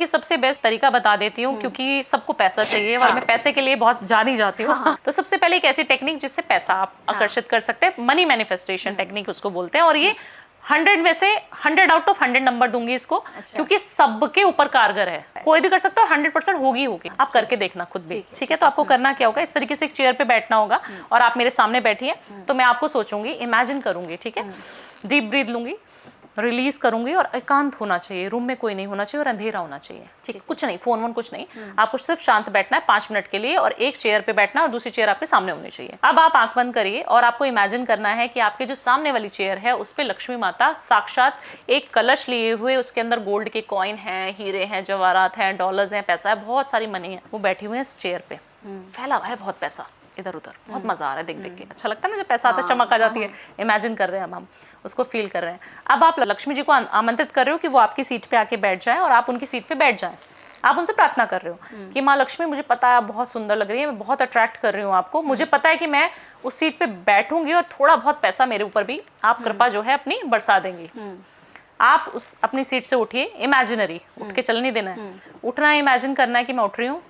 सबसे बेस्ट तरीका बता देती हूँ, क्योंकि सबको पैसा चाहिए और मैं पैसे के लिए बहुत जानी जाती हूँ। तो सबसे पहले एक ऐसी टेक्निक जिससे पैसा आप आकर्षित कर सकते हैं, मनी मैनिफेस्टेशन टेक्निक उसको बोलते हैं। और ये 100 में से 100 आउट ऑफ 100 नंबर दूंगी इसको। अच्छा। क्योंकि सबके ऊपर कारगर है, कोई भी कर सकता है, 100% होगी। आप करके देखना खुद भी, ठीक है। तो आपको करना क्या होगा, इस तरीके से एक चेयर पे बैठना होगा और आप मेरे सामने बैठिए। तो मैं आपको सोचूंगी, इमेजिन करूंगी, ठीक है। डीप ब्रीथ लूंगी, रिलीज करूंगी और एकांत होना चाहिए, रूम में कोई नहीं होना चाहिए और अंधेरा होना चाहिए, ठीक है। कुछ नहीं, फोन वोन कुछ नहीं, आपको सिर्फ शांत बैठना है 5 मिनट के लिए और एक चेयर पे बैठना है और दूसरी चेयर आपके सामने होनी चाहिए। अब आप आंख बंद करिए और आपको इमेजिन करना है कि आपके जो सामने वाली चेयर है उस पे लक्ष्मी माता साक्षात एक कलश लिए हुए, उसके अंदर गोल्ड के कॉइन हैं, हीरे हैं, जवाहरात हैं, डॉलर्स हैं, पैसा है, बहुत सारी मनी है, वो बैठी हुई है इस चेयर पे। फैला हुआ है बहुत पैसा इधर उधर, बहुत मजा आ रहा है देख देख के। अच्छा लगता है ना जब पैसा आता है, चमक आ जाती है। इमेजिन कर रहे हैं हम उसको फील कर रहे हैं। अब आप लक्ष्मी जी को आमंत्रित कर रहे हो कि वो आपकी सीट पे आके बैठ जाएं और आप उनकी सीट पे बैठ जाएं। आप उनसे प्रार्थना कर रहे हो कि माँ लक्ष्मी, मुझे पता है आप बहुत सुंदर लग रही है, मैं बहुत अट्रैक्ट कर रही हूँ आपको, मुझे पता है कि मैं उस सीट पे बैठूंगी और थोड़ा बहुत पैसा मेरे ऊपर भी आप कृपा जो है अपनी बरसा देंगी। आप उस अपनी सीट से उठिए, इमेजिनरी, उठ के चल नहीं देना है, उठना है, इमेजिन करना है कि मैं उठ रही हूँ।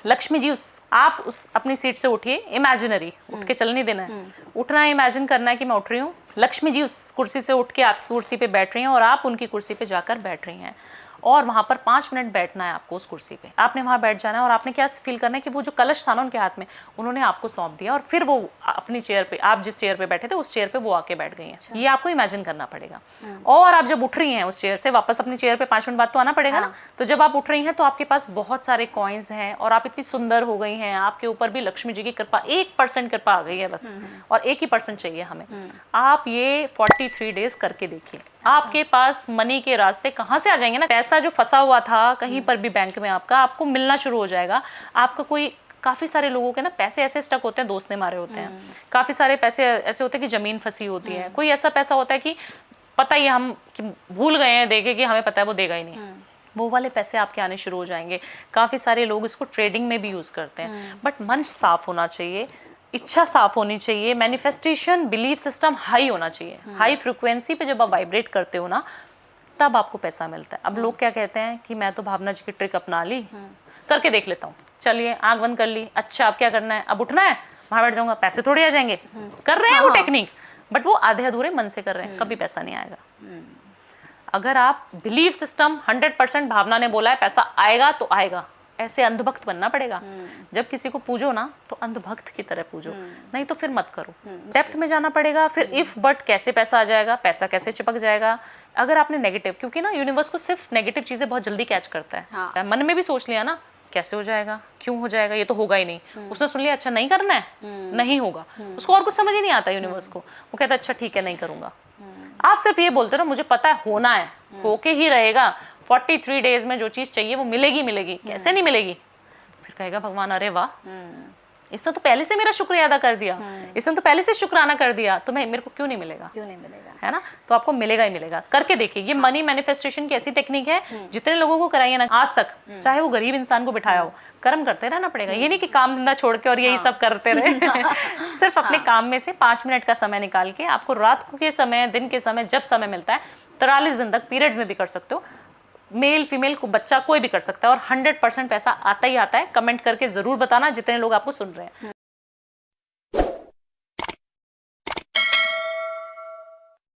लक्ष्मी जी आप उस अपनी सीट से उठिए, इमेजिनरी, उठ के चल नहीं देना है, उठना है, इमेजिन करना है कि मैं उठ रही हूँ। लक्ष्मी जी उस कुर्सी से उठ के आपकी कुर्सी पे बैठ रही हैं और आप उनकी कुर्सी पे जाकर बैठ रही हैं और वहां पर 5 मिनट बैठना है आपको उस कुर्सी पे। आपने वहां बैठ जाना है और आपने क्या फील करना है कि वो जो कलश था ना उनके हाथ में, उन्होंने आपको सौंप दिया और फिर वो अपनी चेयर पे, आप जिस चेयर पे बैठे थे उस चेयर पे वो आके बैठ गई हैं। अच्छा। ये आपको इमेजिन करना पड़ेगा। और आप जब उठ रही हैं उस चेयर से, वापस अपनी चेयर पे 5 मिनट बाद तो आना पड़ेगा ना। तो जब आप उठ रही हैं तो आपके पास बहुत सारे कॉइन्स हैं और आप इतनी सुंदर हो गई हैं, आपके ऊपर भी लक्ष्मी जी की कृपा, 1% कृपा आ गई है बस, और 1% चाहिए हमें। आप ये 43 डेज करके देखिए। आपके पास मनी के रास्ते कहाँ से आ जाएंगे ना। पैसा जो फंसा हुआ था कहीं पर भी बैंक में आपका, आपको मिलना शुरू हो जाएगा। आपका कोई, काफी सारे लोगों के ना पैसे ऐसे स्टक होते हैं, दोस्त ने मारे होते हैं। काफी सारे पैसे ऐसे होते हैं कि जमीन फंसी होती है। कोई ऐसा पैसा होता है कि पता ही हम कि भूल गए हैं देके, कि हमें पता है वो देगा ही नहीं। वो वाले पैसे आपके आने शुरू हो जाएंगे। काफी सारे लोग इसको ट्रेडिंग में भी यूज करते हैं। बट मन साफ होना चाहिए, इच्छा साफ होनी चाहिए, मैनिफेस्टेशन बिलीफ सिस्टम हाई होना चाहिए। हाई फ्रिक्वेंसी पे जब आप वाइब्रेट करते हो ना, तब आपको पैसा मिलता है। अब लोग क्या कहते हैं कि मैं तो भावना जी की ट्रिक अपना ली, करके देख लेता हूँ, चलिए आंख बंद कर ली, अच्छा अब क्या करना है, अब उठना है, वहां बैठ जाऊंगा, पैसे थोड़े आ जाएंगे। कर रहे हैं वो टेक्निक, बट वो आधे अधूरे मन से कर रहे हैं, कभी पैसा नहीं आएगा। अगर आप बिलीफ सिस्टम 100% भावना ने बोला है पैसा आएगा तो आएगा, ऐसे अंधभक्त बनना पड़ेगा। जब किसी को पूजो ना तो अंधभक्त की तरह पूजो, नहीं तो फिर मत करो। डेप्थ में जाना पड़ेगा। फिर इफ बट कैसे पैसा आ जाएगा, पैसा कैसे चिपक जाएगा। अगर आपने नेगेटिव, क्योंकि ना यूनिवर्स को सिर्फ नेगेटिव चीजें बहुत जल्दी कैच करता है। हाँ। मन में भी सोच लिया ना कैसे हो जाएगा, क्यों हो जाएगा, ये तो होगा ही नहीं। उसने सुन लिया अच्छा नहीं करना है, नहीं होगा, उसको और कुछ समझ ही नहीं आता यूनिवर्स को। वो कहता है अच्छा ठीक है नहीं करूंगा। आप सिर्फ ये बोलते रहो मुझे पता है होना है, होके ही रहेगा। 43 डेज में जो चीज चाहिए वो मिलेगी मिलेगी। कैसे नहीं मिलेगी, फिर कहेगा भगवान अरे वाह, इसने तो पहले से मेरा शुक्रिया अदा कर दिया, इसने तो पहले से शुक्राना कर दिया, तो मेरे को क्यों नहीं मिलेगा, है ना। तो आपको मिलेगा ही मिलेगा। करके देखिए, ये मनी मैनिफेस्टेशन की ऐसी टेक्निक है, जितने लोगों को कराई है ना आज तक, चाहे वो गरीब इंसान को बिठाया हो, कर्म करते रहना पड़ेगा। ये नहीं कि काम धंधा छोड़ के और यही सब करते रहे। सिर्फ अपने काम में से 5 मिनट का समय निकाल के, आपको रात के समय, दिन के समय, जब समय मिलता है, 43 दिन तक पीरियड्स में भी कर सकते हो। मेल फीमेल को, बच्चा कोई भी कर सकता है और 100% पैसा आता ही आता है। कमेंट करके जरूर बताना जितने लोग आपको सुन रहे हैं।